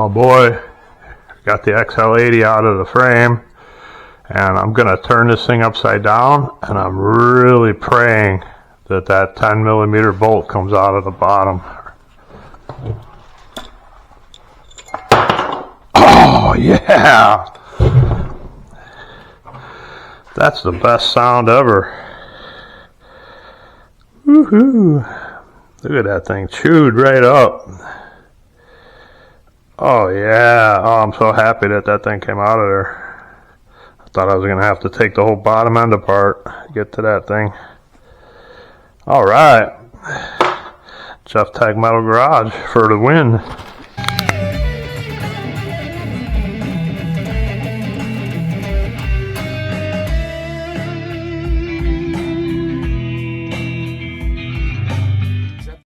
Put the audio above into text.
Oh boy, got the XL80 out of the frame, and I'm gonna turn this thing upside down, and I'm really praying that that 10 millimeter bolt comes out of the bottom. Oh yeah, that's the best sound ever. Woohoo! Look at that thing chewed right up. Oh yeah, oh, I'm so happy that that thing came out of there. I thought I was gonna have to take the whole bottom end apart to get to that thing. All right, Jeff Tag Metal Garage for the win.